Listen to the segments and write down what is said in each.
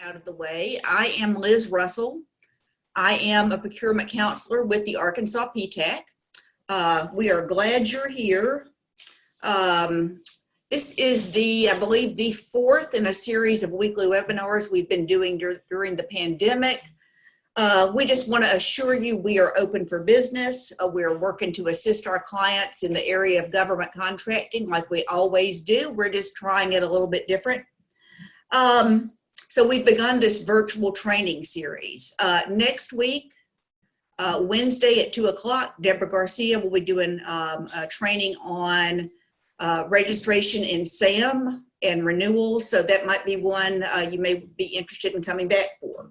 out of the way. I am Liz Russell. I am a procurement counselor with the Arkansas PTAC. We are glad you're here. This is I believe, the fourth in a series of weekly webinars we've been doing during the pandemic. We just want to assure you we are open for business. We're working to assist our clients in the area of government contracting like we always do. We're just trying it a little bit different. So we've begun this virtual training series. Next week, Wednesday at 2 o'clock, Deborah Garcia will be doing a training on registration in SAM and renewals. So that might be one you may be interested in coming back for.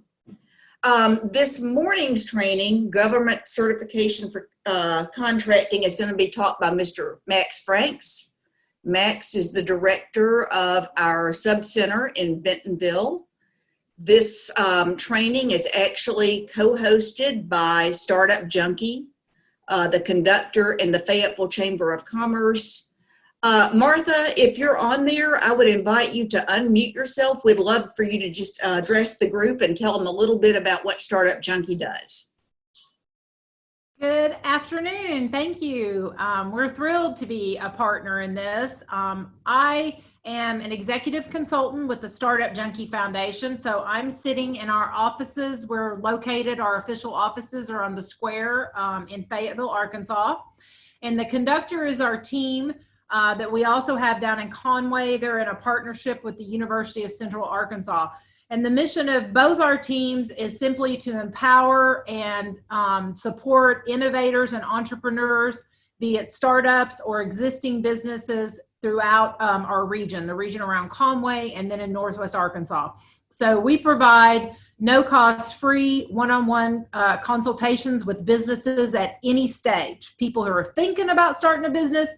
This morning's training, Government Certification for Contracting, is going to be taught by Mr. Max Franks. Max is the director of our sub-center in Bentonville. This training is actually co-hosted by Startup Junkie, the conductor, and the Fayetteville Chamber of Commerce. Martha, if you're on there, I would invite you to unmute yourself. We'd love for you to just address the group and tell them a little bit about what Startup Junkie does. Good afternoon. Thank you. We're thrilled to be a partner in this. I am an executive consultant with the Startup Junkie Foundation. So I'm sitting in our offices. We're located, our official offices are on the square in Fayetteville, Arkansas. And the conductor is our team that we also have down in Conway. They're in a partnership with the University of Central Arkansas. And the mission of both our teams is simply to empower and support innovators and entrepreneurs, be it startups or existing businesses throughout our region, the region around Conway and then in Northwest Arkansas. So we provide no cost free one-on-one consultations with businesses at any stage. People who are thinking about starting a business,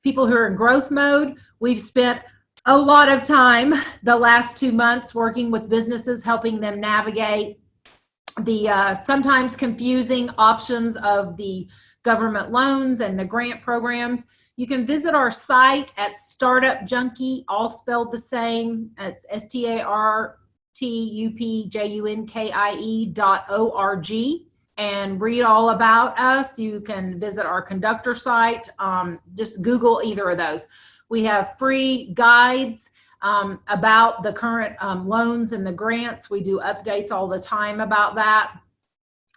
people who are in growth mode. We've spent a lot of time the last 2 months working with businesses, helping them navigate the sometimes confusing options of the government loans and the grant programs. You can visit our site at Startup Junkie, all spelled the same. It's startupjunkie.org, and read all about us. You can visit our conductor site. Just Google either of those. We have free guides about the current loans and the grants. We do updates all the time about that.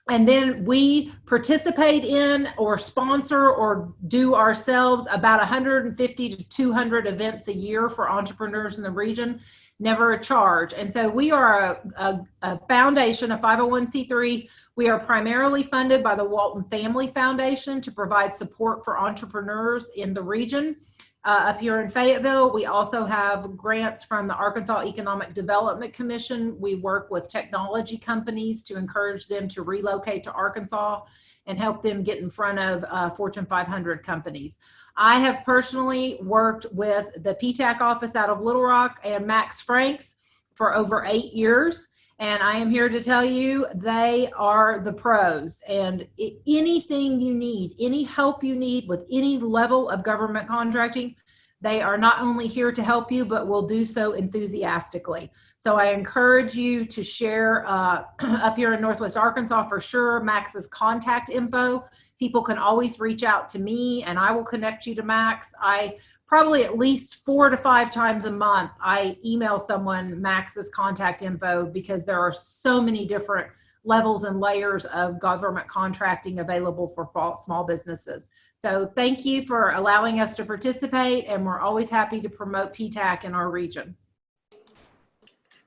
And then we participate in or sponsor or do ourselves about 150 to 200 events a year for entrepreneurs in the region, never a charge. And so we are a foundation, a 501c3. We are primarily funded by the Walton Family Foundation to provide support for entrepreneurs in the region. Up here in Fayetteville, we also have grants from the Arkansas Economic Development Commission. We work with technology companies to encourage them to relocate to Arkansas and help them get in front of Fortune 500 companies. I have personally worked with the PTAC office out of Little Rock and Max Franks for over 8 years. And I am here to tell you they are the pros. And anything you need, any help you need with any level of government contracting, they are not only here to help you, but will do so enthusiastically. So I encourage you to share up here in Northwest Arkansas for sure, Max's contact info. People can always reach out to me and I will connect you to Max. I probably at least 4 to 5 times a month, I email someone Max's contact info because there are so many different levels and layers of government contracting available for small businesses. So thank you for allowing us to participate, and we're always happy to promote PTAC in our region.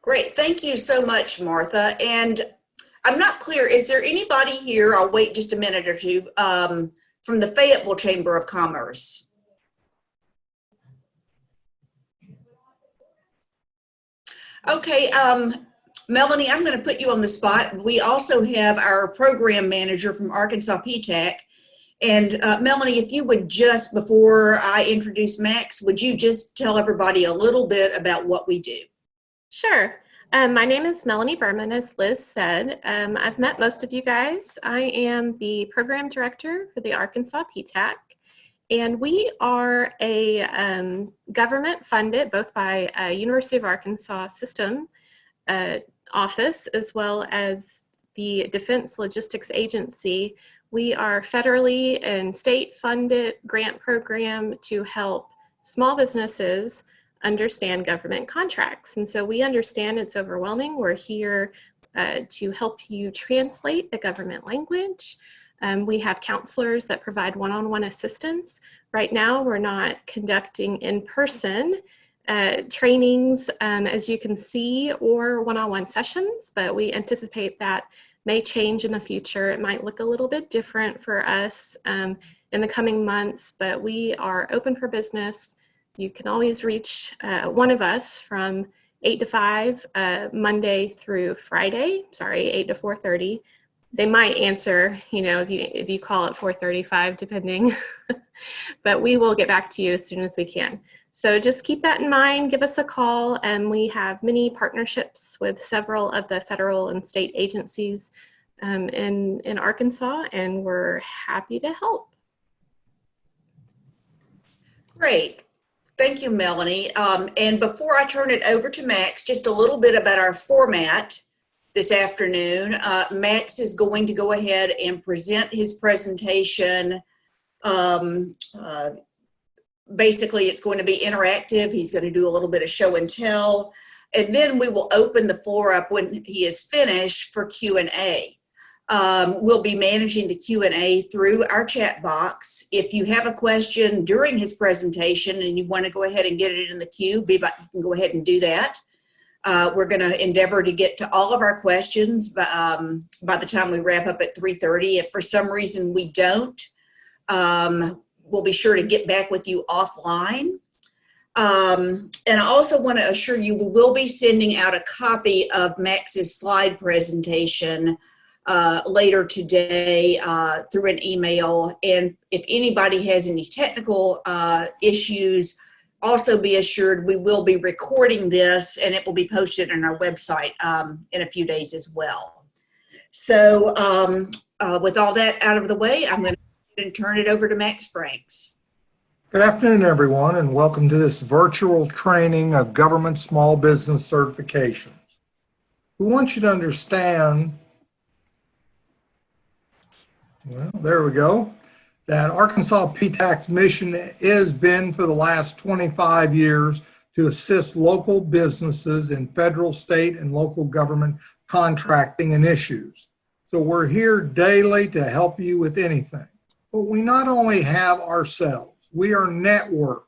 Great, thank you so much, Martha. And I'm not clear, is there anybody here, I'll wait just a minute or two, from the Fayetteville Chamber of Commerce? Okay, Melanie, I'm going to put you on the spot. We also have our program manager from Arkansas PTAC. And Melanie, if you would just, before I introduce Max, would you just tell everybody a little bit about what we do? Sure. My name is Melanie Berman, as Liz said. I've met most of you guys. I am the program director for the Arkansas PTAC. And we are a government funded, both by University of Arkansas system, office, as well as the Defense Logistics Agency, we are federally and state-funded grant program to help small businesses understand government contracts. And so we understand it's overwhelming. We're here to help you translate the government language. We have counselors that provide one-on-one assistance. Right now, we're not conducting in-person trainings, as you can see, or one-on-one sessions, but we anticipate that may change in the future. It might look a little bit different for us in the coming months, but we are open for business. You can always reach one of us from 8 to 5, Monday through Friday, 8 to 4:30. They might answer, if you call at 4:35, depending, but we will get back to you as soon as we can. So just keep that in mind, give us a call, and we have many partnerships with several of the federal and state agencies in Arkansas, and we're happy to help. Great. Thank you, Melanie. And before I turn it over to Max, just a little bit about our format this afternoon. Max is going to go ahead and present his presentation. Basically, it's going to be interactive. He's going to do a little bit of show and tell, and then we will open the floor up when he is finished for Q&A. We'll be managing the Q&A through our chat box. If you have a question during his presentation and you want to go ahead and get it in the queue, you can go ahead and do that. We're going to endeavor to get to all of our questions by the time we wrap up at 3:30. If for some reason we don't, we'll be sure to get back with you offline. And I also want to assure you we will be sending out a copy of Max's slide presentation later today through an email. And if anybody has any technical issues, also be assured we will be recording this and it will be posted on our website in a few days as well. So with all that out of the way, I'm going to turn it over to Max Franks. Good afternoon, everyone, and welcome to this virtual training of government small business certifications. We want you to understand, well, there we go, that Arkansas PTAC's mission has been for the last 25 years to assist local businesses in federal, state, and local government contracting and issues. So we're here daily to help you with anything. But we not only have ourselves, we are networked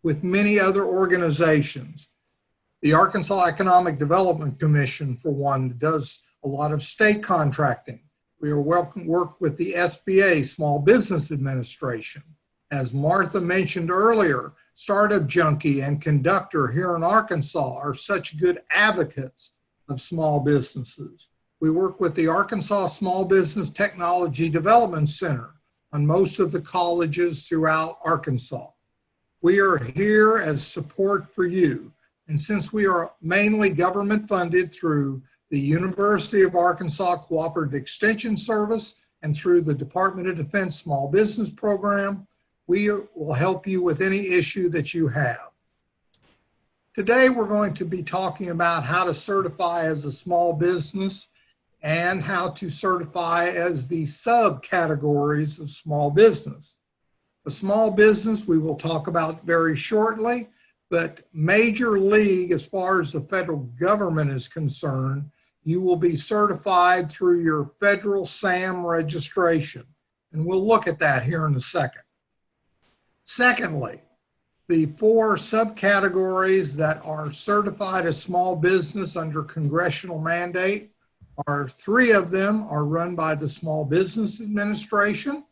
with many other organizations. The Arkansas Economic Development Commission, for one, does a lot of state contracting. We are work with the SBA, Small Business Administration. As Martha mentioned earlier, Startup Junkie and Conductor here in Arkansas are such good advocates of small businesses. We work with the Arkansas Small Business Technology Development Center on most of the colleges throughout Arkansas. We are here as support for you. And since we are mainly government funded through the University of Arkansas Cooperative Extension Service and through the Department of Defense Small Business Program, we will help you with any issue that you have. Today, we're going to be talking about how to certify as a small business and how to certify as the subcategories of small business. The small business we will talk about very shortly, but major league, as far as the federal government is concerned, you will be certified through your federal SAM registration. And we'll look at that here in a second. Secondly, the 4 subcategories that are certified as small business under congressional mandate are 3 of them are run by the Small Business Administration.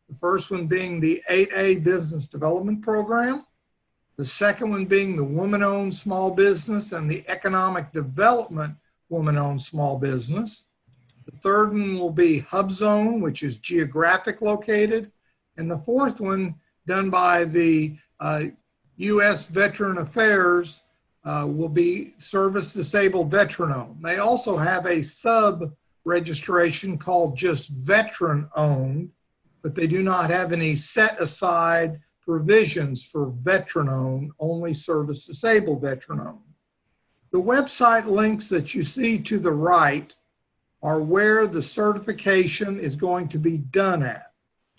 The first one being the 8A Business Development Program. The second one being the Woman-Owned Small Business and the Economic Development Woman-Owned Small Business. The third one will be HubZone, which is geographic located. And the fourth one, done by the U.S. Veteran Affairs, will be Service Disabled Veteran Owned. They also have a sub-registration called just Veteran Owned, but they do not have any set aside provisions for Veteran Owned, only Service Disabled Veteran Owned. The website links that you see to the right are where the certification is going to be done at.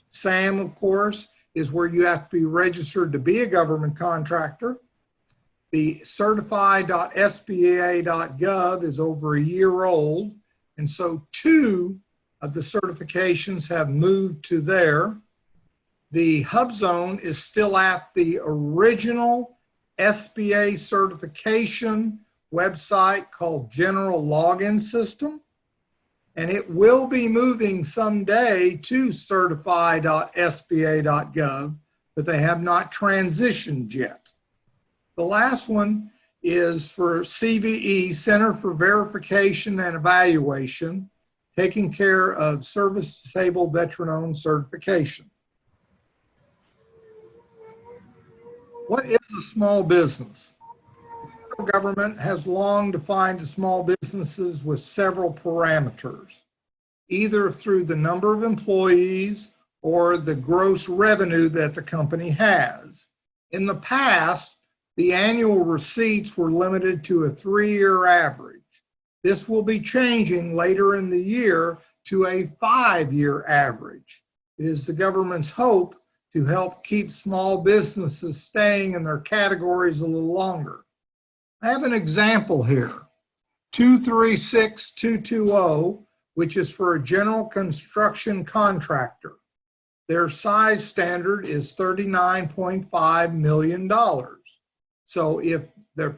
SAM, of course, is where you have to be registered to be a government contractor. The certify.sba.gov is over a year old, and so 2 of the certifications have moved to there. The HubZone is still at the original SBA certification website called General Login System, and it will be moving someday to certify.sba.gov, but they have not transitioned yet. The last one is for CVE, Center for Verification and Evaluation, taking care of service disabled veteran-owned certification. What is a small business? The federal government has long defined small businesses with several parameters, either through the number of employees or the gross revenue that the company has. In the past, the annual receipts were limited to a 3-year average. This will be changing later in the year to a 5-year average. It is the government's hope to help keep small businesses staying in their categories a little longer. I have an example here, 236220, which is for a general construction contractor. Their size standard is $39.5 million. So if the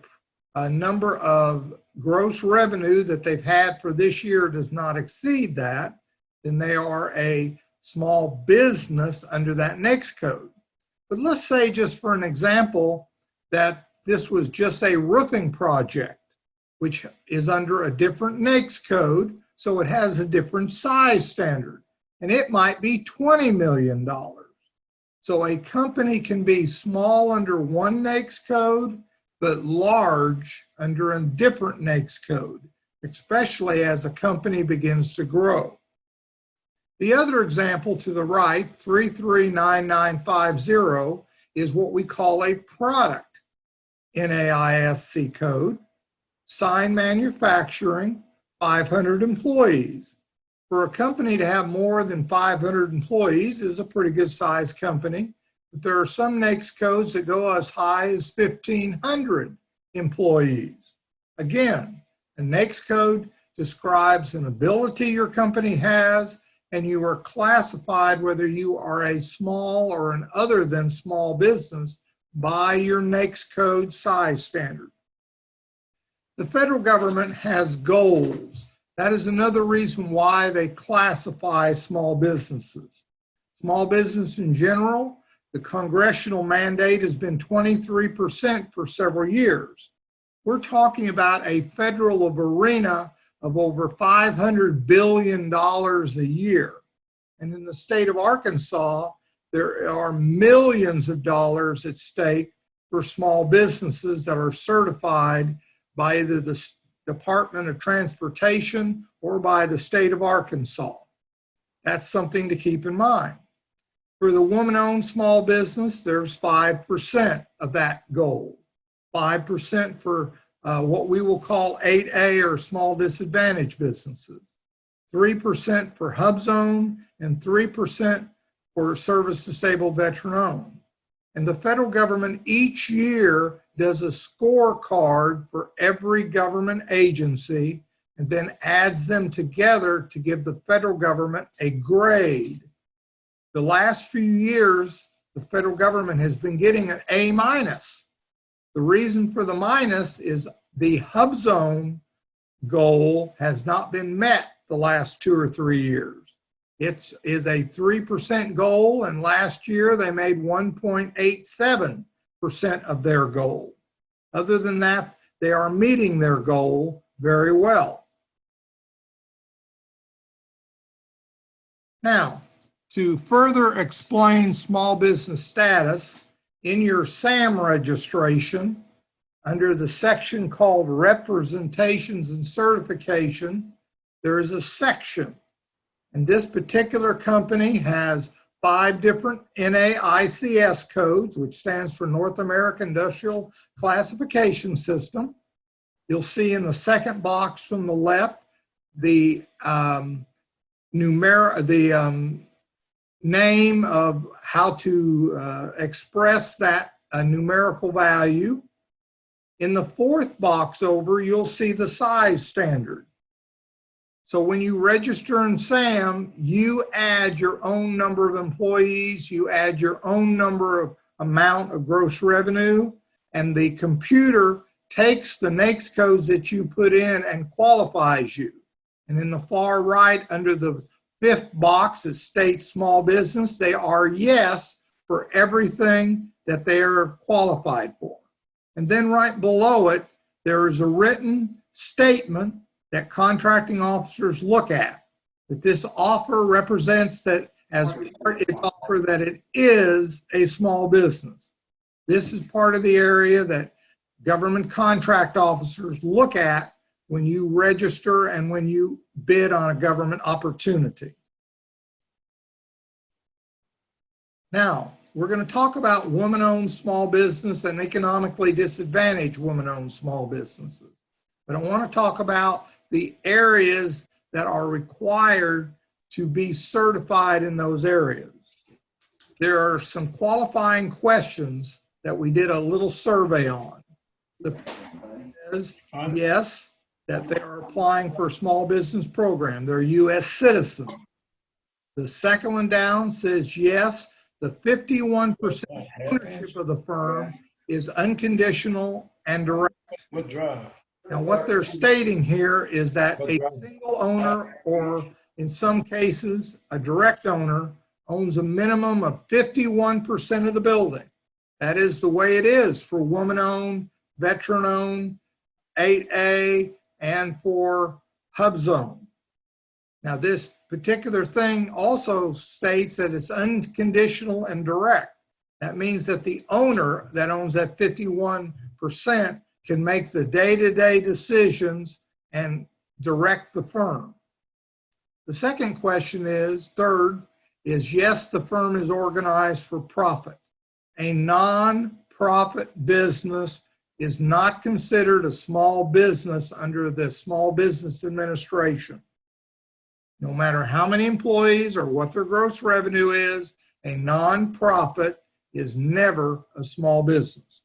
number of gross revenue that they've had for this year does not exceed that, then they are a small business under that NAICS code. But let's say, just for an example, that this was just a roofing project, which is under a different NAICS code, so it has a different size standard, and it might be $20 million. So a company can be small under one NAICS code, but large under a different NAICS code, especially as a company begins to grow. The other example to the right, 339950, is what we call a product NAISC code, sign manufacturing, 500 employees. For a company to have more than 500 employees is a pretty good size company, but there are some NAICS codes that go as high as 1,500 employees. Again, a NAICS code describes an ability your company has, and you are classified whether you are a small or an other than small business by your NAICS code size standard. The federal government has goals. That is another reason why they classify small businesses. Small business in general, the congressional mandate has been 23% for several years. We're talking about a federal arena of over $500 billion a year. And in the state of Arkansas, there are millions of dollars at stake for small businesses that are certified by either the Department of Transportation or by the state of Arkansas. That's something to keep in mind. For the woman-owned small business, there's 5% of that goal. 5% for what we will call 8A or small disadvantaged businesses, 3% for HubZone, and 3% for service disabled veteran owned. And the federal government each year does a scorecard for every government agency and then adds them together to give the federal government a grade. The last few years, the federal government has been getting an A-. The reason for the minus is the HubZone goal has not been met the last 2 or 3 years. It is a 3% goal, and last year they made 1.87% of their goal. Other than that, they are meeting their goal very well. Now, to further explain small business status, in your SAM registration, under the section called Representations and Certification, there is a section. And this particular company has 5 different NAICS codes, which stands for North American Industrial Classification System. You'll see in the second box from the left, the name of how to express that numerical value. In the fourth box over, you'll see the size standard. So when you register in SAM, you add your own number of employees, you add your own number of amount of gross revenue, and the computer takes the NAICS codes that you put in and qualifies you. And in the far right, under the fifth box, it states small business. They are yes for everything that they are qualified for. And then right below it, there is a written statement that contracting officers look at, that this offer represents that as part of its offer that it is a small business. This is part of the area that government contract officers look at when you register and when you bid on a government opportunity. Now, we're going to talk about woman-owned small business and economically disadvantaged woman-owned small businesses. But I want to talk about the areas that are required to be certified in those areas. There are some qualifying questions that we did a little survey on. The first one is yes, that they are applying for a small business program. They're U.S. citizens. The second one down says yes, the 51% ownership of the firm is unconditional and direct. Now, what they're stating here is that a single owner, or in some cases, a direct owner, owns a minimum of 51% of the building. That is the way it is for woman-owned, veteran-owned, 8A, and for HUBZone. Now, this particular thing also states that it's unconditional and direct. That means that the owner that owns that 51% can make the day-to-day decisions and direct the firm. The second question is, third, is yes, the firm is organized for profit. A non-profit business is not considered a small business under the Small Business Administration. No matter how many employees or what their gross revenue is, a non-profit is never a small business.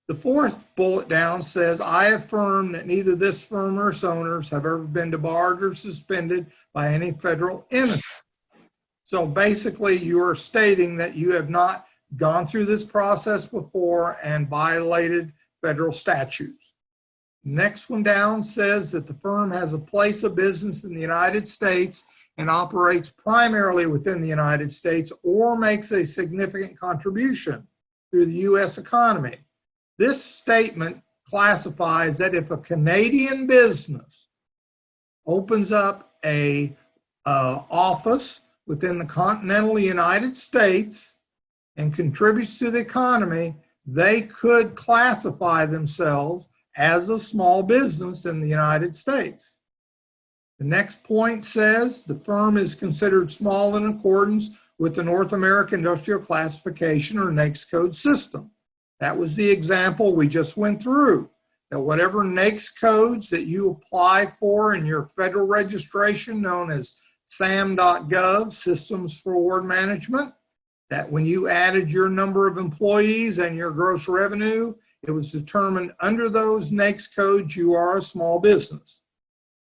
The fourth bullet down says, I affirm that neither this firm or its owners have ever been debarred or suspended by any federal entity. So basically, you are stating that you have not gone through this process before and violated federal statutes. Next one down says that the firm has a place of business in the United States and operates primarily within the United States or makes a significant contribution to the U.S. economy. This statement classifies that if a Canadian business opens up a office within the continental United States and contributes to the economy, they could classify themselves as a small business in the United States. The next point says the firm is considered small in accordance with the North American Industrial Classification or NAICS code system. That was the example we just went through. That whatever NAICS codes that you apply for in your federal registration known as SAM.gov, Systems for Award Management, that when you added your number of employees and your gross revenue, it was determined under those NAICS codes you are a small business.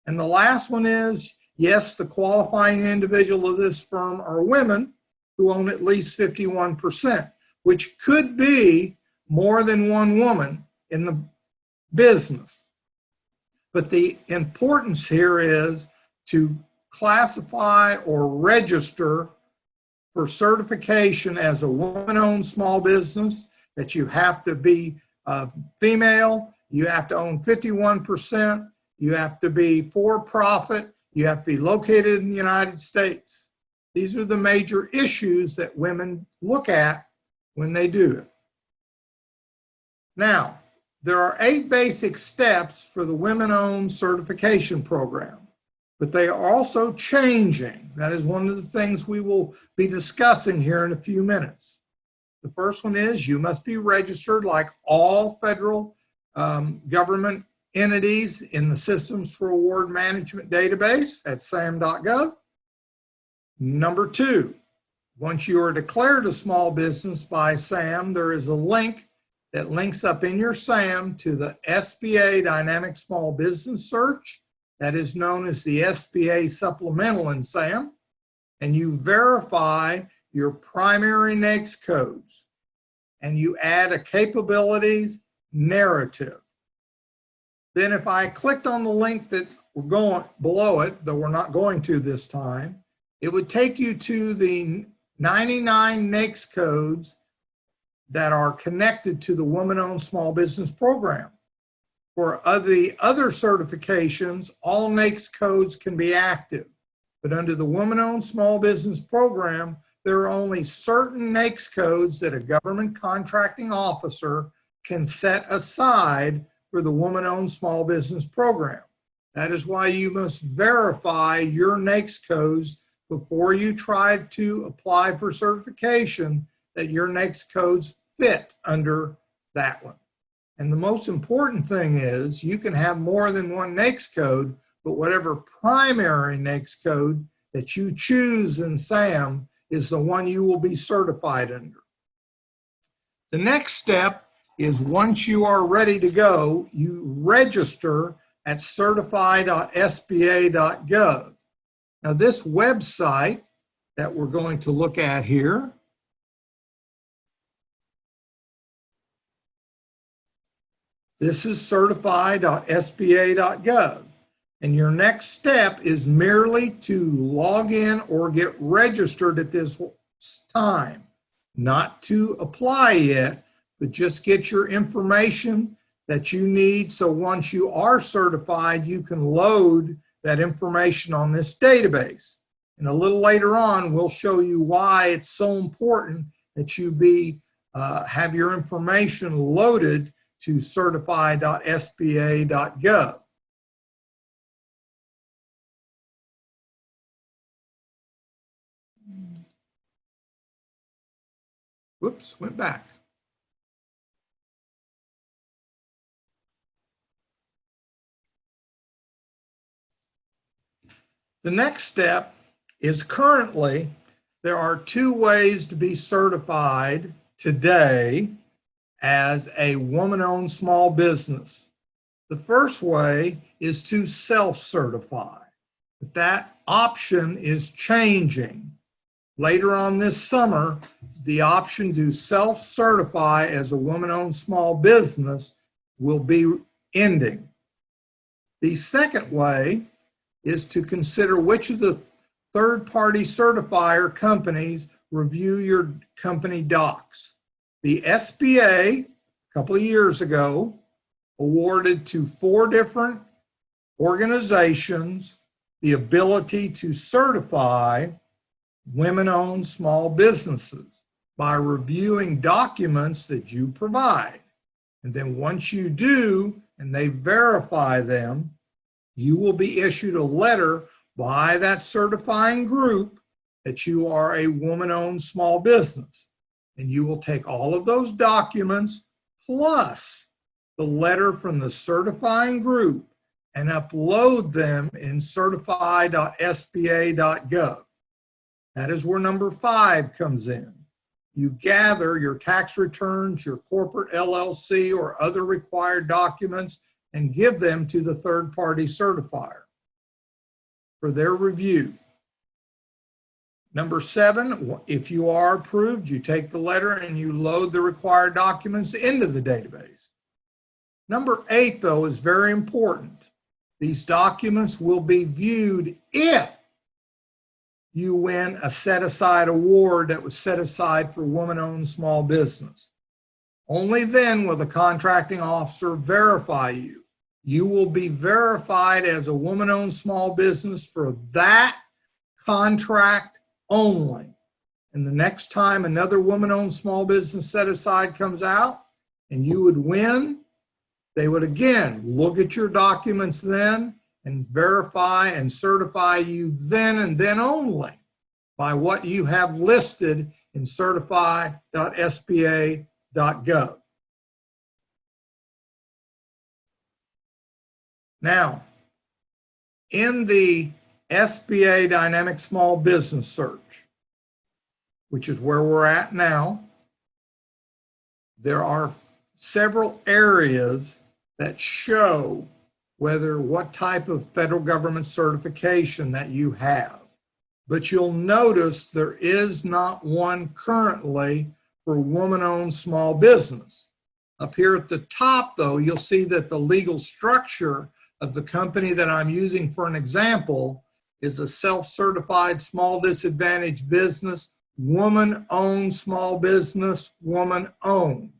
And the last one is, yes, the qualifying individual of this firm are women who own at least 51%, which could be more than one woman in the business. But the importance here is to classify or register for certification as a woman-owned small business, that you have to be female, you have to own 51%, you have to be for-profit, you have to be located in the United States. These are the major issues that women look at when they do it. Now, there are 8 basic steps for the women-owned certification program, but they are also changing. That is one of the things we will be discussing here in a few minutes. The first one is you must be registered like all federal government entities in the Systems for Award Management database at sam.gov. Number 2, once you are declared a small business by SAM, there is a link that links up in your SAM to the SBA Dynamic Small Business Search. That is known as the SBA Supplemental in SAM. And you verify your primary NAICS codes. And you add a capabilities narrative. Then if I clicked on the link that we're going below it, though we're not going to this time, it would take you to the 99 NAICS codes that are connected to the Woman-Owned Small Business Program. For the other certifications, all NAICS codes can be active, but under the Woman-Owned Small Business Program, there are only certain NAICS codes that a government contracting officer can set aside for the Woman-Owned Small Business Program. That is why you must verify your NAICS codes before you try to apply for certification that your NAICS codes fit under that one. And the most important thing is you can have more than one NAICS code, but whatever primary NAICS code that you choose in SAM is the one you will be certified under. The next step is once you are ready to go, you register at certify.sba.gov. Now this website that we're going to look at here this is certify.sba.gov. And your next step is merely to log in or get registered at this time. Not to apply yet, but just get your information that you need so once you are certified, you can load that information on this database. And a little later on, we'll show you why it's so important that you have your information loaded to certify.sba.gov. Whoops, went back. The next step is currently there are 2 ways to be certified today as a woman-owned small business. The first way is to self-certify, but that option is changing. Later on this summer, the option to self-certify as a woman-owned small business will be ending. The second way is to consider which of the third-party certifier companies review your company docs. The SBA, a couple of years ago, awarded to 4 different organizations the ability to certify women-owned small businesses by reviewing documents that you provide. And then once you do, and they verify them, you will be issued a letter by that certifying group that you are a woman-owned small business. And you will take all of those documents plus the letter from the certifying group and upload them in certify.sba.gov. That is where number 5 comes in. You gather your tax returns, your corporate LLC, or other required documents and give them to the third-party certifier for their review. Number 7, if you are approved, you take the letter and you load the required documents into the database. Number 8, though, is very important. These documents will be viewed if you win a set-aside award that was set aside for woman-owned small business. Only then will the contracting officer verify you. You will be verified as a woman-owned small business for that contract only. And the next time another woman-owned small business set-aside comes out and you would win, they would again look at your documents then and verify and certify you then and then only by what you have listed in certify.sba.gov. Now, in the SBA Dynamic Small Business Search, which is where we're at now, there are several areas that show what type of federal government certification that you have. But you'll notice there is not one currently for woman-owned small business. Up here at the top, though, you'll see that the legal structure of the company that I'm using for an example is a self-certified small disadvantaged business, woman-owned small business, woman-owned.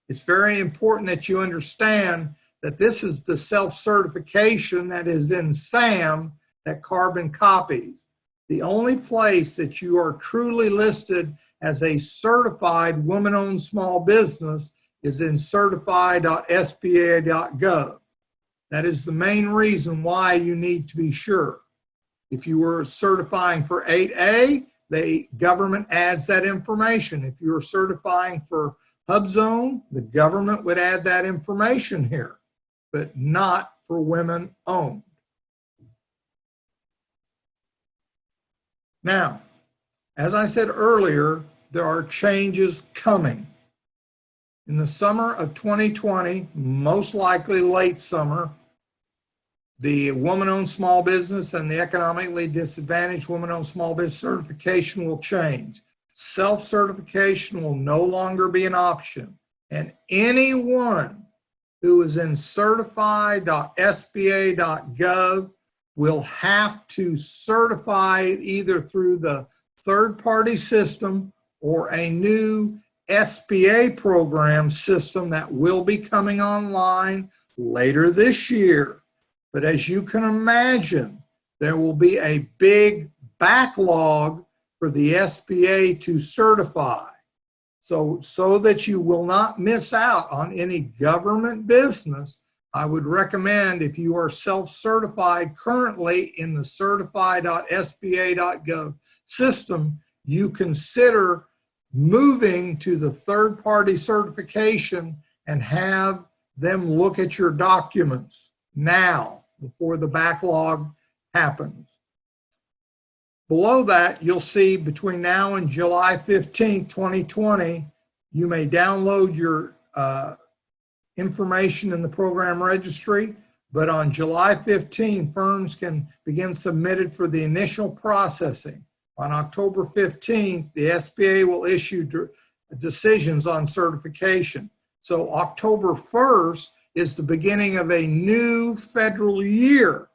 It's very important that you understand that this is the self-certification that is in SAM that Carbon copies. The only place that you are truly listed as a certified woman-owned small business is in certified.sba.gov. That is the main reason why you need to be sure. If you were certifying for 8A, the government adds that information. If you were certifying for HubZone, the government would add that information here, but not for women owned. Now, as I said earlier, there are changes coming. In the summer of 2020, most likely late summer, the woman-owned small business and the economically disadvantaged woman-owned small business certification will change. Self-certification will no longer be an option, and anyone who is in certified.sba.gov will have to certify either through the third-party system or a new SBA program system that will be coming online later this year. But as you can imagine, there will be a big backlog for the SBA to certify. So that you will not miss out on any government business, I would recommend, if you are self-certified currently in the certified.sba.gov system, you consider moving to the third-party certification and have them look at your documents now before the backlog happens. Below that, you'll see between now and July 15, 2020, you may download your information in the program registry, but on July 15, firms can begin submitted for the initial processing. On October 15th, the SBA will issue decisions on certification. So October 1st is the beginning of a new federal year.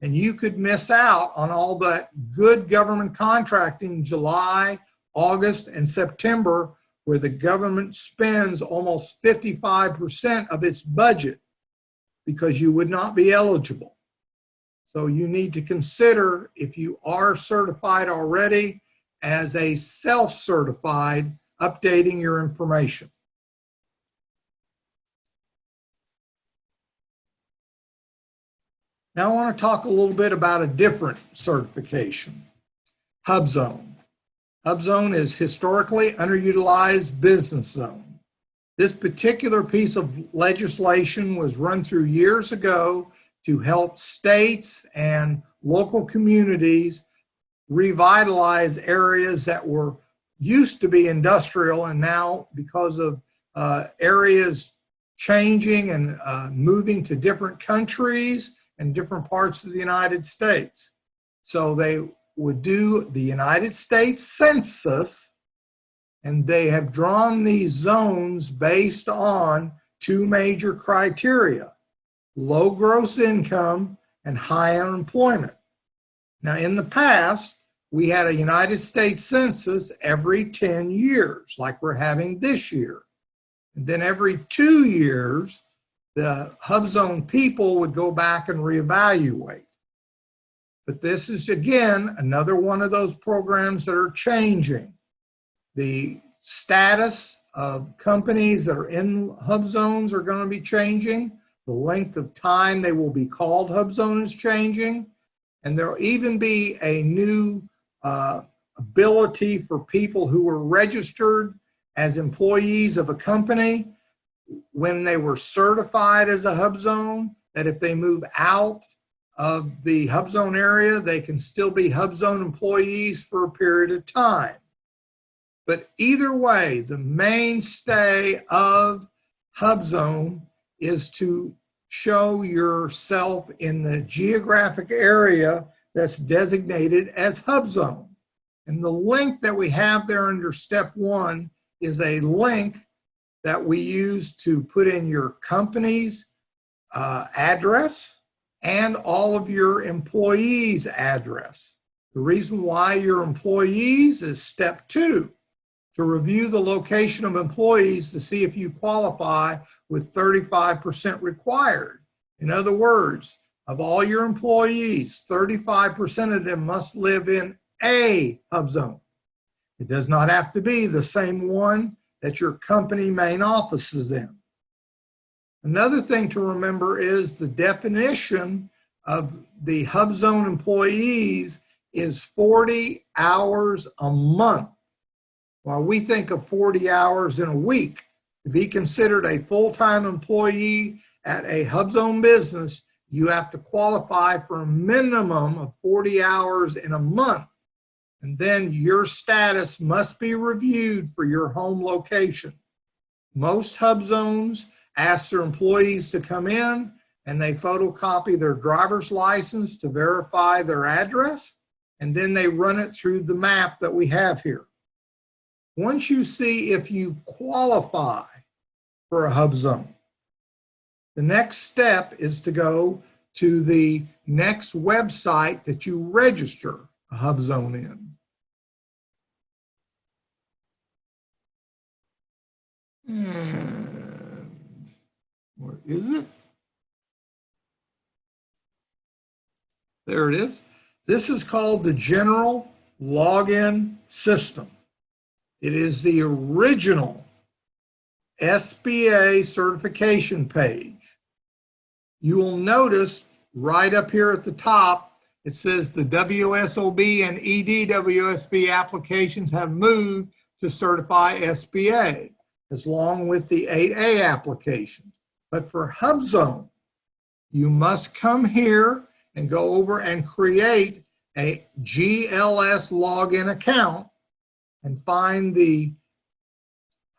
And you could miss out on all that good government contracting July, August, and September, where the government spends almost 55% of its budget because you would not be eligible. So you need to consider, if you are certified already, as a self-certified, updating your information. Now I want to talk a little bit about a different certification, HubZone. HubZone is historically underutilized business zone. This particular piece of legislation was run through years ago to help states and local communities revitalize areas that were used to be industrial, and now, because of areas changing and moving to different countries and different parts of the United States. So they would do the United States Census, and they have drawn these zones based on two major criteria: low gross income and high unemployment. Now, in the past, we had a United States Census every 10 years, like we're having this year. And then every 2 years, the HubZone people would go back and reevaluate. But this is, again, another one of those programs that are changing. The status of companies that are in HubZones are going to be changing. The length of time they will be called HubZone is changing. And there'll even be a new ability for people who were registered as employees of a company when they were certified as a HubZone. that if they move out of the HubZone area, they can still be HubZone employees for a period of time. But either way, the mainstay of HubZone is to show yourself in the geographic area that's designated as HubZone. And the link that we have there under step 1 is a link that we use to put in your company's address and all of your employees' address. The reason why your employees is step 2, to review the location of employees to see if you qualify with 35% required. In other words, of all your employees, 35% of them must live in a HubZone. It does not have to be the same one that your company main office is in. Another thing to remember is the definition of the HubZone employees is 40 hours a month. While we think of 40 hours in a week, to be considered a full-time employee at a HubZone business, you have to qualify for a minimum of 40 hours in a month. And then your status must be reviewed for your home location. Most HubZones ask their employees to come in and they photocopy their driver's license to verify their address, and then they run it through the map that we have here. Once you see if you qualify for a HubZone, the next step is to go to the next website that you register a HubZone in. And where is it? There it is. This is called the General Login System. It is the original SBA certification page. You will notice right up here at the top, it says the WSOB and EDWSB applications have moved to certify SBA, as long with the 8A applications. But for HubZone, you must come here and go over and create a GLS login account and find the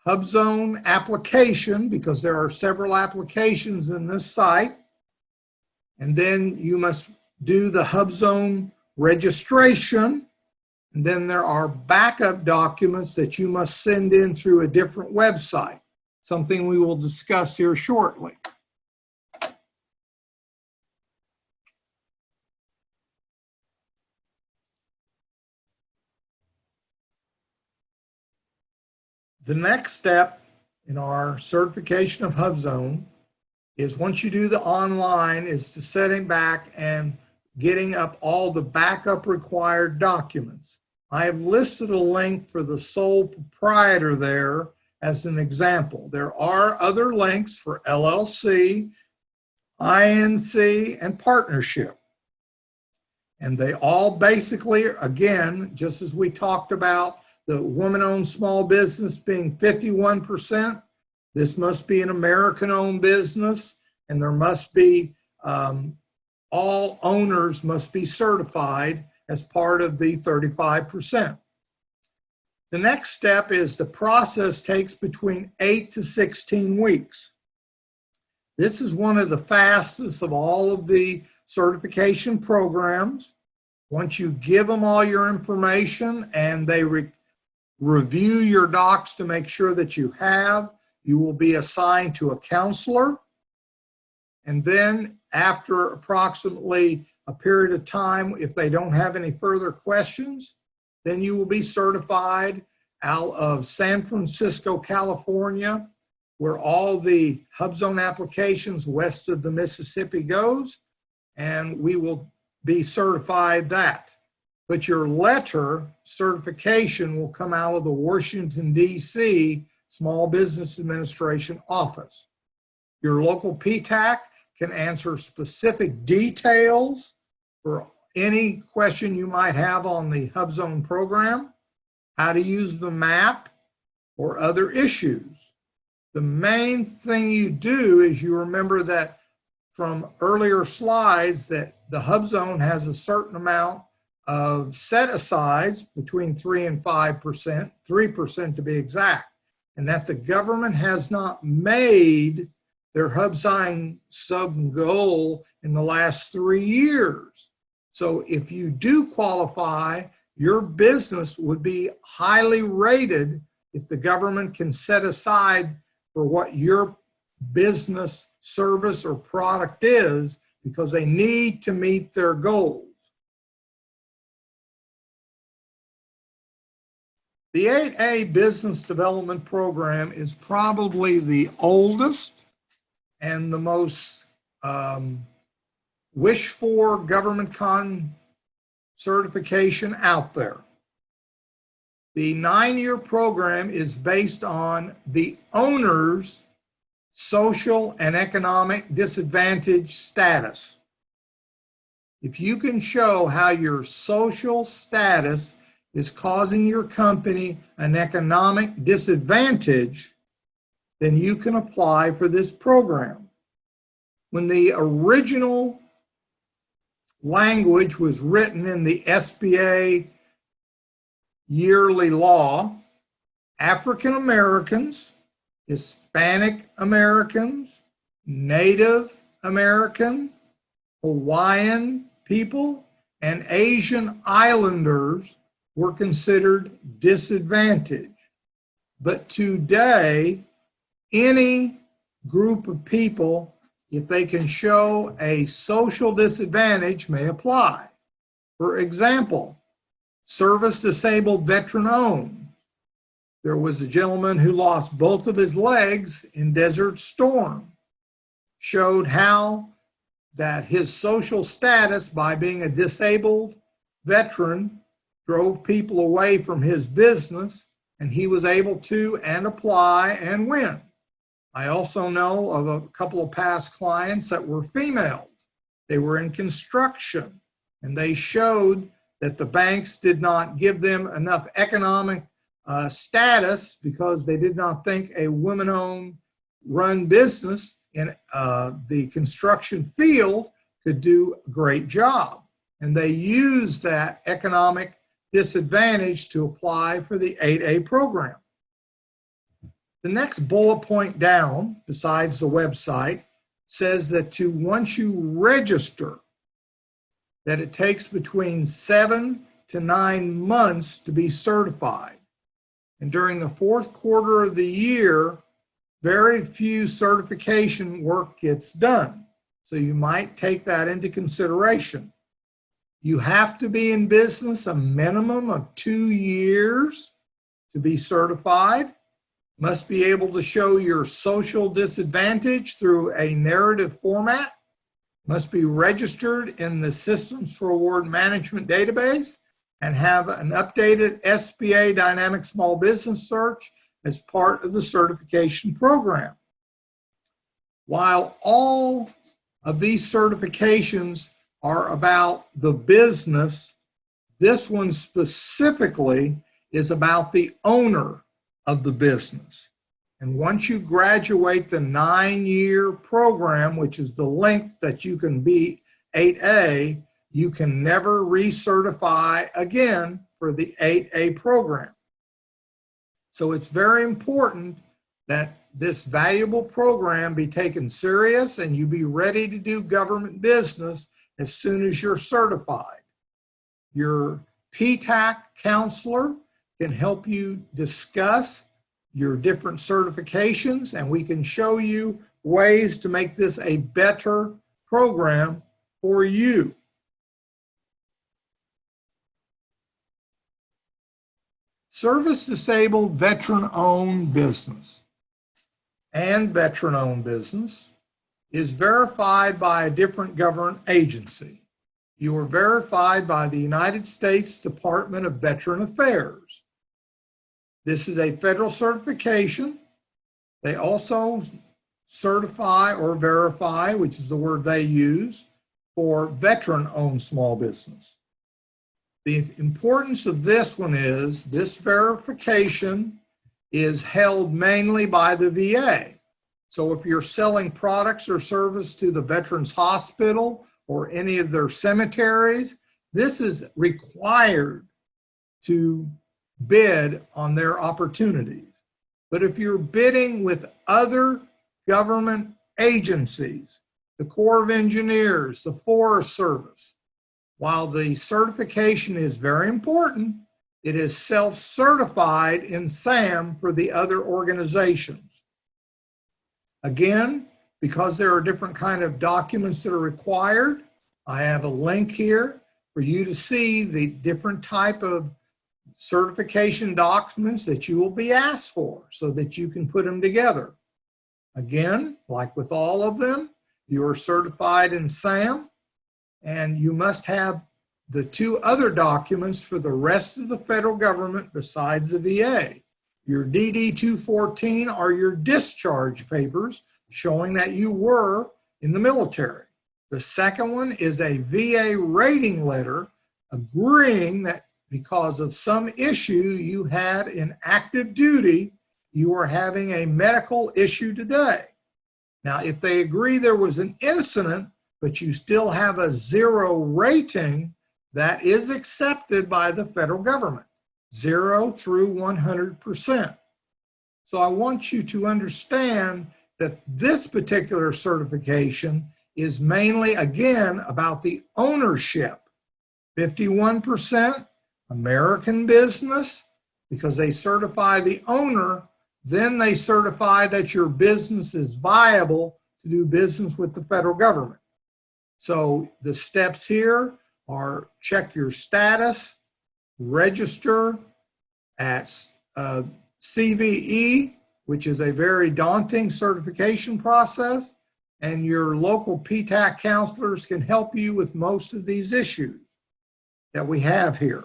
HubZone application, because there are several applications in this site. And then you must do the HubZone registration. And then there are backup documents that you must send in through a different website, something we will discuss here shortly. The next step in our certification of HubZone is, once you do the online, is to setting back and getting up all the backup required documents. I have listed a link for the sole proprietor there as an example. There are other links for LLC, INC, and partnership. And they all basically, again, just as we talked about the woman-owned small business being 51%, this must be an American-owned business, and there must be, all owners must be certified as part of the 35%. The next step is the process takes between 8 to 16 weeks. This is one of the fastest of all of the certification programs. Once you give them all your information and they review your docs to make sure that you have, you will be assigned to a counselor. And then after approximately a period of time, if they don't have any further questions, then you will be certified out of San Francisco, California, where all the HubZone applications west of the Mississippi goes, and we will be certified that. But your letter certification will come out of the Washington, D.C. Small Business Administration office. Your local PTAC can answer specific details for any question you might have on the HubZone program, how to use the map, or other issues. The main thing you do is you remember that from earlier slides that the HUBZone has a certain amount of set-asides between 3 and 5%, 3% to be exact, and that the government has not made their HUBZone sub goal in the last 3 years. So if you do qualify, your business would be highly rated if the government can set aside for what your business, service, or product is, because they need to meet their goals. The 8A Business Development Program is probably the oldest and the most wished for government certification out there. The 9-year program is based on the owner's social and economic disadvantage status. If you can show how your social status is causing your company an economic disadvantage, then you can apply for this program. When the original language was written in the SBA yearly law, African Americans, Hispanic Americans, Native American, Hawaiian people, and Asian Islanders were considered disadvantaged. But today, any group of people, if they can show a social disadvantage, may apply. For example, service disabled veteran owned. There was a gentleman who lost both of his legs in Desert Storm. Showed how that his social status by being a disabled veteran drove people away from his business, and he was able to and apply and win. I also know of a couple of past clients that were females. They were in construction, and they showed that the banks did not give them enough economic status because they did not think a women-owned run business in the construction field could do a great job. And they used that economic disadvantage to apply for the 8A program. The next bullet point down, besides the website, says that once you register, that it takes between 7 to 9 months to be certified. And during the fourth quarter of the year, very few certification work gets done. So you might take that into consideration. You have to be in business a minimum of 2 years to be certified. Must be able to show your social disadvantage through a narrative format. Must be registered in the Systems for Award Management database and have an updated SBA Dynamic Small Business Search as part of the certification program. While all of these certifications are about the business, this one specifically is about the owner of the business. And once you graduate the 9-year program, which is the length that you can be 8A, you can never recertify again for the 8A program. So it's very important that this valuable program be taken serious and you be ready to do government business as soon as you're certified. Your PTAC counselor can help you discuss your different certifications, and we can show you ways to make this a better program for you. Service disabled veteran-owned business and veteran-owned business is verified by a different government agency. You are verified by the United States Department of Veteran Affairs. This is a federal certification. They also certify or verify, which is the word they use, for veteran-owned small business. The importance of this one is this verification is held mainly by the VA. So if you're selling products or service to the Veterans Hospital or any of their cemeteries, this is required to bid on their opportunities. But if you're bidding with other government agencies, the Corps of Engineers, the Forest Service, while the certification is very important, it is self-certified in SAM for the other organizations. Again, because there are different kind of documents that are required, I have a link here for you to see the different type of certification documents that you will be asked for so that you can put them together. Again, like with all of them, you are certified in SAM, and you must have the two other documents for the rest of the federal government besides the VA. Your DD-214 are your discharge papers showing that you were in the military. The second one is a VA rating letter agreeing that because of some issue you had in active duty, you are having a medical issue today. Now, if they agree there was an incident, but you still have a 0 rating, that is accepted by the federal government, 0 through 100%. So I want you to understand that this particular certification is mainly, again, about the ownership. 51% American business, because they certify the owner, then they certify that your business is viable to do business with the federal government. So the steps here are check your status, register at CVE, which is a very daunting certification process, and your local PTAC counselors can help you with most of these issues that we have here.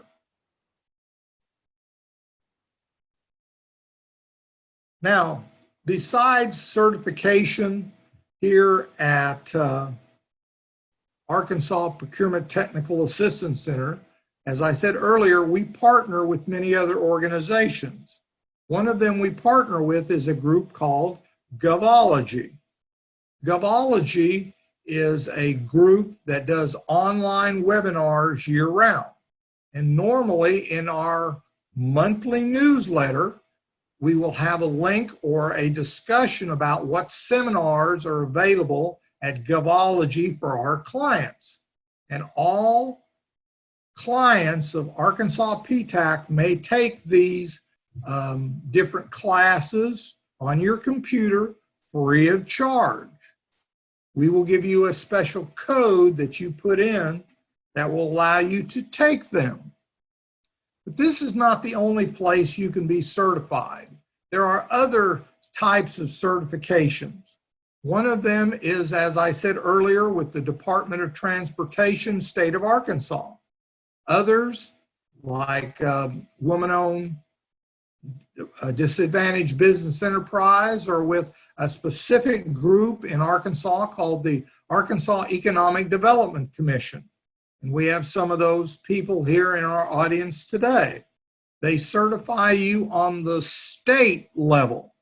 Now, besides certification here at Arkansas Procurement Technical Assistance Center, as I said earlier, we partner with many other organizations. One of them we partner with is a group called Govology. Govology is a group that does online webinars year-round. And normally in our monthly newsletter, we will have a link or a discussion about what seminars are available at Govology for our clients. And all clients of Arkansas PTAC may take these different classes on your computer free of charge. We will give you a special code that you put in that will allow you to take them. But this is not the only place you can be certified. There are other types of certifications. One of them is, as I said earlier, with the Department of Transportation, State of Arkansas. Others, like woman-owned disadvantaged business enterprise, or with a specific group in Arkansas called the Arkansas Economic Development Commission. And we have some of those people here in our audience today. They certify you on the state level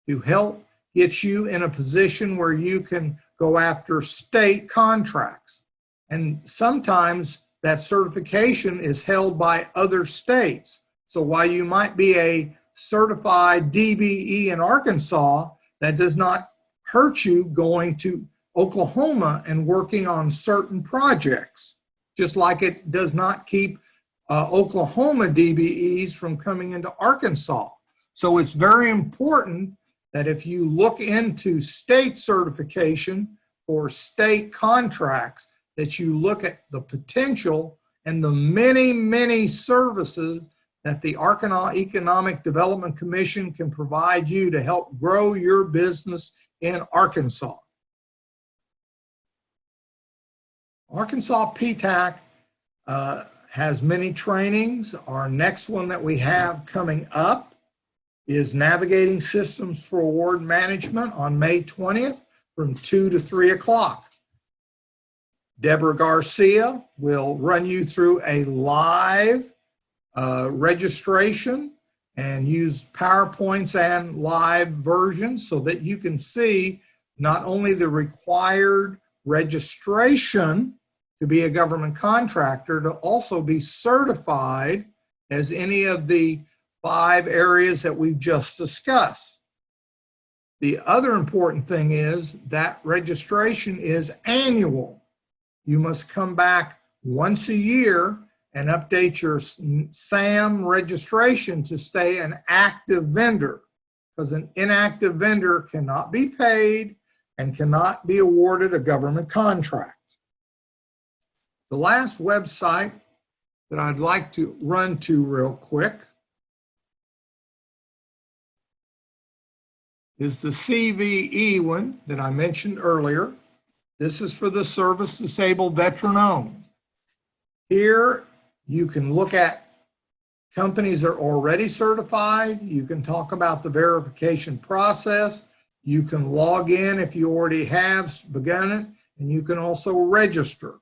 to help get you in a position where you can go after state contracts. And sometimes that certification is held by other states. So while you might be a certified DBE in Arkansas, that does not hurt you going to Oklahoma and working on certain projects, just like it does not keep Oklahoma DBEs from coming into Arkansas. So it's very important that if you look into state certification for state contracts, that you look at the potential and the many, many services that the Arkansas Economic Development Commission can provide you to help grow your business in Arkansas. Arkansas PTAC has many trainings. Our next one that we have coming up is Navigating Systems for Award Management on May 20th from 2 to 3 o'clock. Deborah Garcia will run you through a live registration and use PowerPoints and live versions so that you can see not only the required registration to be a government contractor, to also be certified as any of the 5 areas that we've just discussed. The other important thing is that registration is annual. You must come back once a year and update your SAM registration to stay an active vendor, because an inactive vendor cannot be paid and cannot be awarded a government contract. The last website that I'd like to run to real quick is the CVE one that I mentioned earlier. This is for the service disabled veteran owned. Here you can look at companies that are already certified. You can talk about the verification process. You can log in if you already have begun it, and you can also register.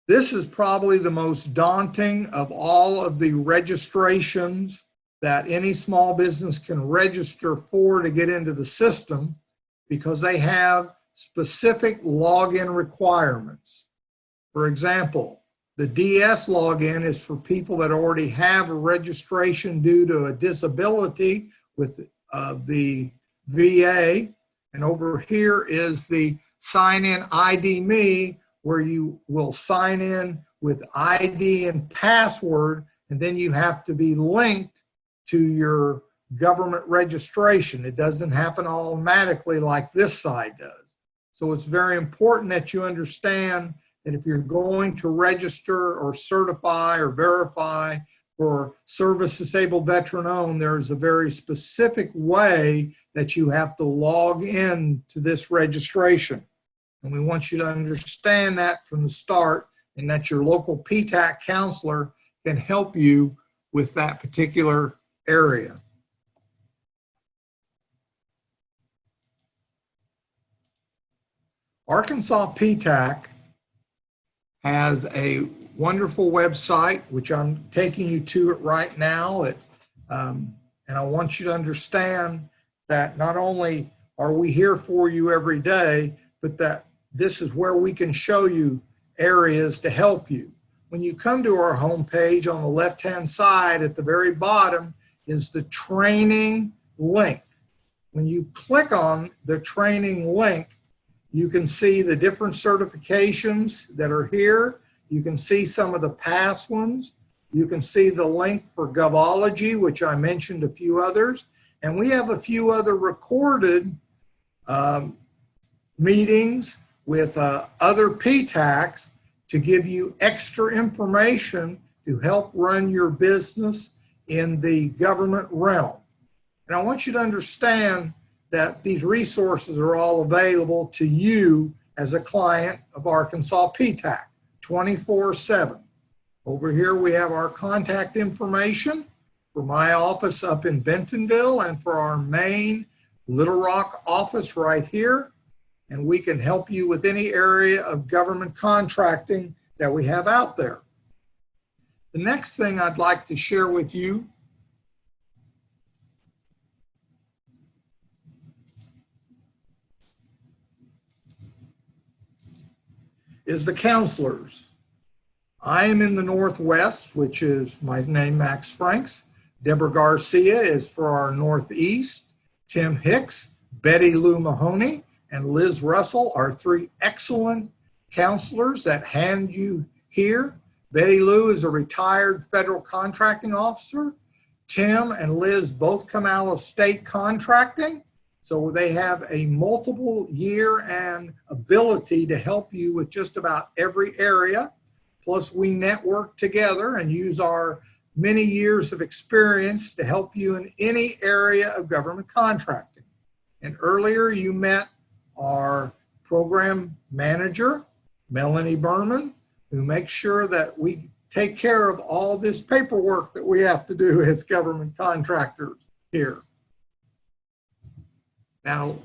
This is probably the most daunting of all of the registrations that any small business can register for to get into the system, because they have specific login requirements. For example, the DS login is for people that already have a registration due to a disability with the VA. And over here is the sign in ID Me, where you will sign in with ID and password, and then you have to be linked to your government registration. It doesn't happen automatically like this side does. So it's very important that you understand that if you're going to register or certify or verify for service disabled veteran owned, there's a very specific way that you have to log in to this registration. And we want you to understand that from the start, and that your local PTAC counselor can help you with that particular area. Arkansas PTAC has a wonderful website, which I'm taking you to it right now. And I want you to understand that not only are we here for you every day, but that this is where we can show you areas to help you. When you come to our homepage, on the left-hand side at the very bottom is the training link. When you click on the training link, you can see the different certifications that are here. You can see some of the past ones. You can see the link for Govology, which I mentioned a few others. And we have a few other recorded meetings with other PTACs to give you extra information to help run your business in the government realm. And I want you to understand that these resources are all available to you as a client of Arkansas PTAC 24/7. Over here we have our contact information for my office up in Bentonville and for our main Little Rock office right here. And we can help you with any area of government contracting that we have out there. The next thing I'd like to share with you is the counselors. I am in the Northwest, which is my name, Max Franks. Deborah Garcia is for our Northeast. Tim Hicks, Betty Lou Mahoney, and Liz Russell are 3 excellent counselors that hand you here. Betty Lou is a retired federal contracting officer. Tim and Liz both come out of state contracting, so they have a multiple year and ability to help you with just about every area. Plus we network together and use our many years of experience to help you in any area of government contracting. And earlier you met our program manager, Melanie Berman, who makes sure that we take care of all this paperwork that we have to do as government contractors here. Now,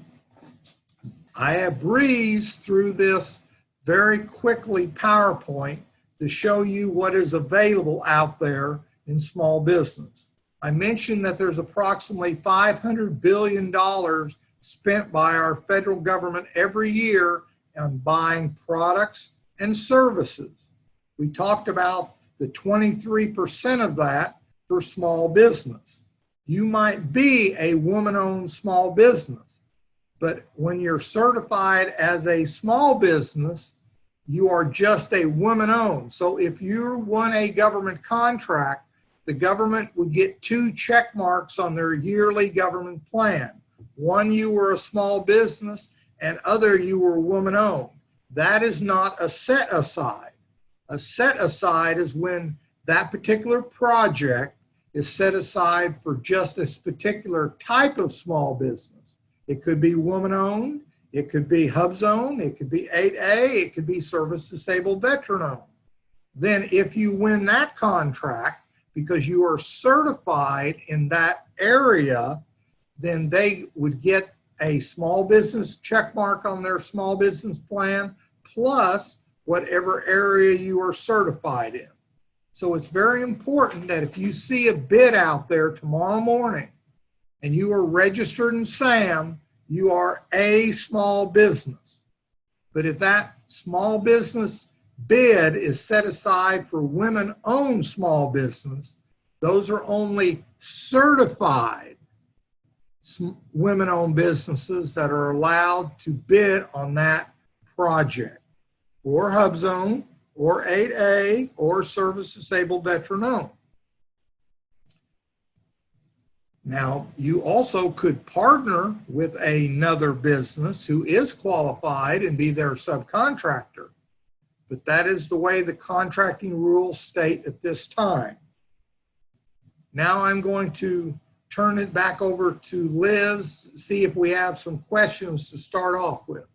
I have breezed through this very quickly PowerPoint to show you what is available out there in small business. I mentioned that there's approximately $500 billion spent by our federal government every year on buying products and services. We talked about the 23% of that for small business. You might be a woman-owned small business, but when you're certified as a small business, you are just a woman-owned. So if you won a government contract, the government would get 2 check marks on their yearly government plan. One, you were a small business, and other, you were woman-owned. That is not a set-aside. A set-aside is when that particular project is set aside for just this particular type of small business. It could be woman-owned, it could be HUBZone, it could be 8A, it could be service-disabled veteran-owned. Then if you win that contract, because you are certified in that area, then they would get a small business check mark on their small business plan, plus whatever area you are certified in. So it's very important that if you see a bid out there tomorrow morning and you are registered in SAM, you are a small business. But if that small business bid is set aside for women-owned small business, those are only certified women-owned businesses that are allowed to bid on that project, or HUBZone, or 8A, or service-disabled veteran-owned. Now, you also could partner with another business who is qualified and be their subcontractor, but that is the way the contracting rules state at this time. Now I'm going to turn it back over to Liz, see if we have some questions to start off with.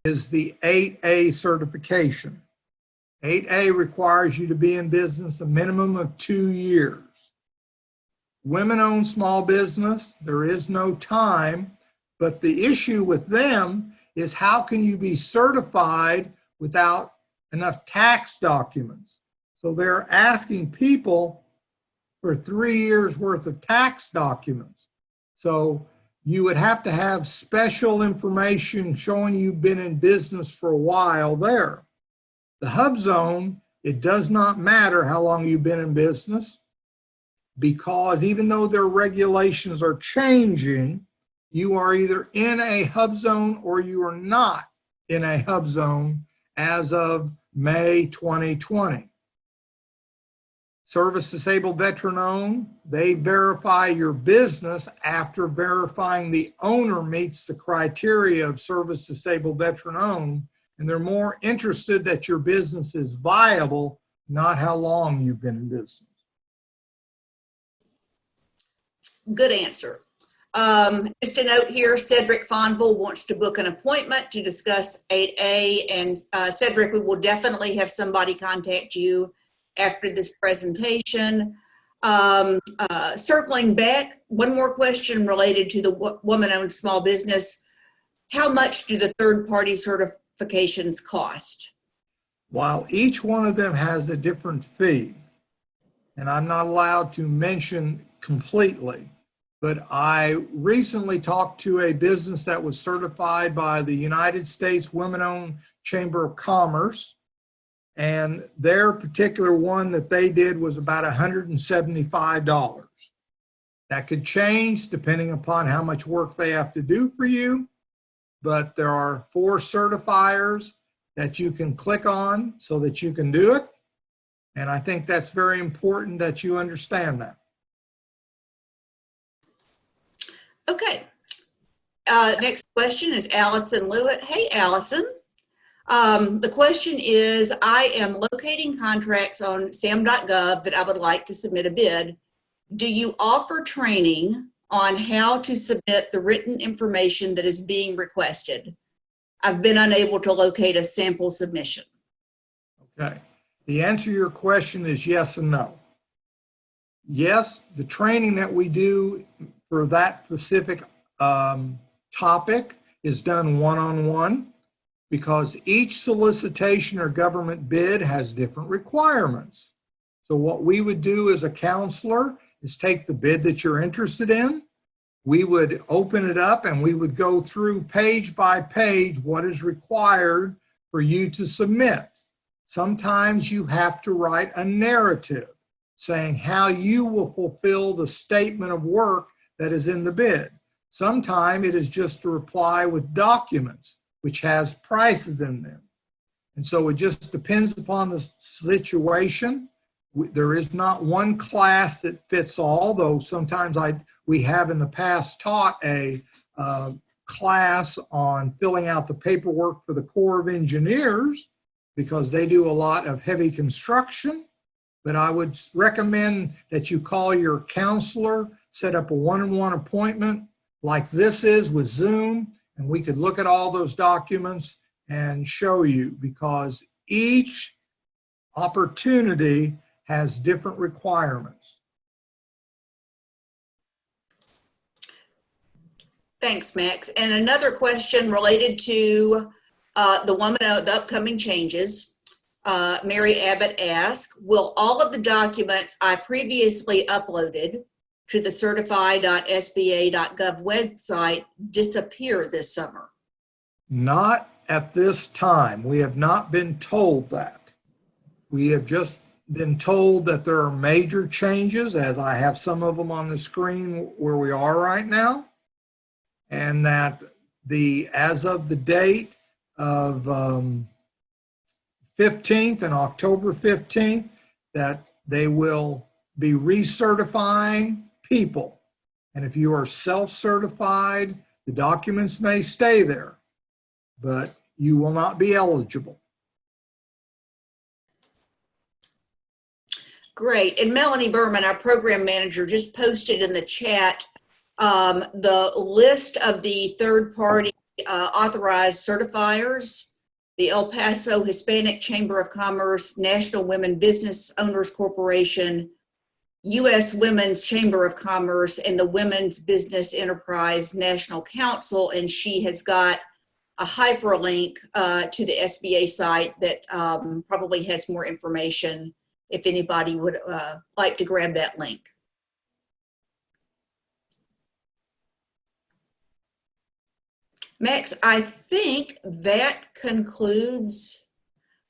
Is the 8A certification. 8A requires you to be in business a minimum of 2 years. Women-owned small business, there is no time, but the issue with them is how can you be certified without enough tax documents? So they're asking people for 3 years worth of tax documents. So you would have to have special information showing you've been in business for a while there. The HUBZone, it does not matter how long you've been in business, because even though their regulations are changing, you are either in a HUBZone or you are not in a HUBZone as of May 2020. Service-disabled veteran-owned, they verify your business after verifying the owner meets the criteria of service-disabled veteran-owned, and they're more interested that your business is viable, not how long you've been in business. Good answer. Just a note here, Cedric Fonville wants to book an appointment to discuss 8A, and Cedric, we will definitely have somebody contact you after this presentation. Circling back, one more question related to the woman-owned small business. How much do the third-party certifications cost? While each one of them has a different fee, and I'm not allowed to mention completely, but I recently talked to a business that was certified by the United States Women-Owned Chamber of Commerce, and their particular one that they did was about $175. That could change depending upon how much work they have to do for you, but there are 4 certifiers that you can click on so that you can do it, and I think that's very important that you understand that. Okay. Next question is Allison Lewitt. Hey, Allison. The question is, I am locating contracts on SAM.gov that I would like to submit a bid. Do you offer training on how to submit the written information that is being requested? I've been unable to locate a sample submission. Okay. The answer to your question is yes and no. Yes, the training that we do for that specific topic is done one-on-one, because each solicitation or government bid has different requirements. So what we would do as a counselor is take the bid that you're interested in. We would open it up and we would go through page by page what is required for you to submit. Sometimes you have to write a narrative saying how you will fulfill the statement of work that is in the bid. Sometimes it is just a reply with documents, which has prices in them. And so it just depends upon the situation. There is not one class that fits all, though sometimes we have in the past taught a class on filling out the paperwork for the Corps of Engineers because they do a lot of heavy construction. But I would recommend that you call your counselor, set up a one-on-one appointment like this is with Zoom, and we could look at all those documents and show you, because each opportunity has different requirements. Thanks, Max. And another question related to the upcoming changes. Mary Abbott asked, will all of the documents I previously uploaded to the certify.sba.gov website disappear this summer? Not at this time. We have not been told that. We have just been told that there are major changes, as I have some of them on the screen where we are right now, and that as of the date of 15th and October 15th, that they will be recertifying people. And if you are self-certified, the documents may stay there, but you will not be eligible. Great. And Melanie Berman, our program manager, just posted in the chat the list of the third-party authorized certifiers: the El Paso Hispanic Chamber of Commerce, National Women Business Owners Corporation, U.S. Women's Chamber of Commerce, and the Women's Business Enterprise National Council. And she has got a hyperlink to the SBA site that probably has more information if anybody would like to grab that link. Max, I think that concludes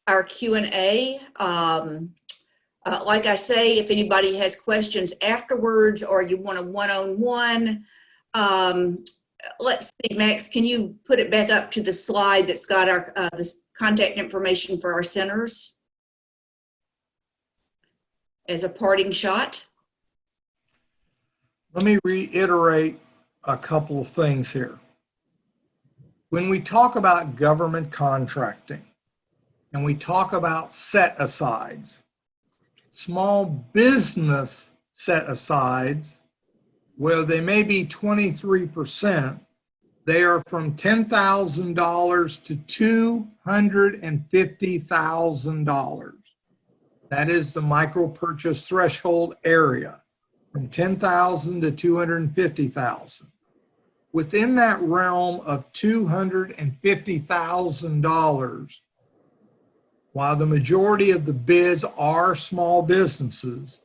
our Q&A. Like I say, if anybody has questions afterwards or you want a one-on-one, let's see, Max, can you put it back up to the slide that's got our this contact information for our centers as a parting shot? Let me reiterate a couple of things here. When we talk about government contracting and we talk about set-asides, small business set-asides, where they may be 23%, they are from $10,000 to $250,000. That is the micro purchase threshold area, from $10,000 to $250,000. Within that realm of $250,000, while the majority of the bids are small businesses,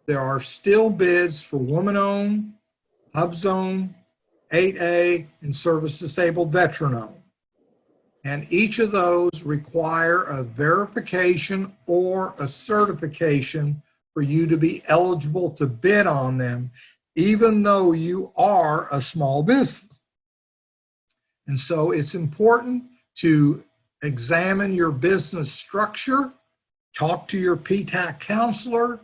there are still bids for woman-owned, HUBZone, 8A, and service-disabled veteran-owned. And each of those require a verification or a certification for you to be eligible to bid on them, even though you are a small business. And so it's important to examine your business structure, talk to your PTAC counselor,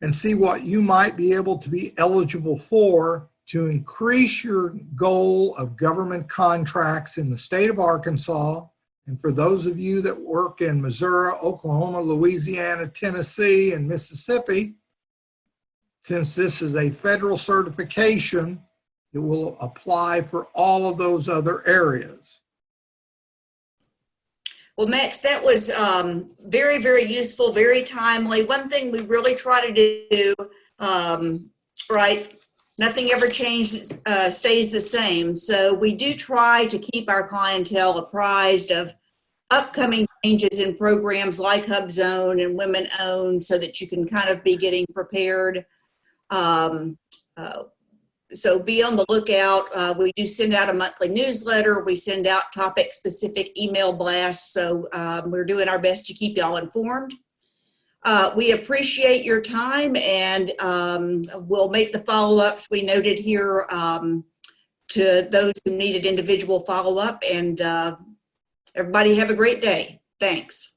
and see what you might be able to be eligible for to increase your goal of government contracts in the state of Arkansas. And for those of you that work in Missouri, Oklahoma, Louisiana, Tennessee, and Mississippi, since this is a federal certification, it will apply for all of those other areas. Well, Max, that was very, very useful, very timely. One thing we really try to do, right, nothing ever changes, stays the same. So we do try to keep our clientele apprised of upcoming changes in programs like HUBZone and Women Owned, so that you can kind of be getting prepared. So be on the lookout. We do send out a monthly newsletter. We send out topic-specific email blasts. So we're doing our best to keep y'all informed. We appreciate your time, and we'll make the follow-ups we noted here to those who needed individual follow-up. And everybody have a great day. Thanks.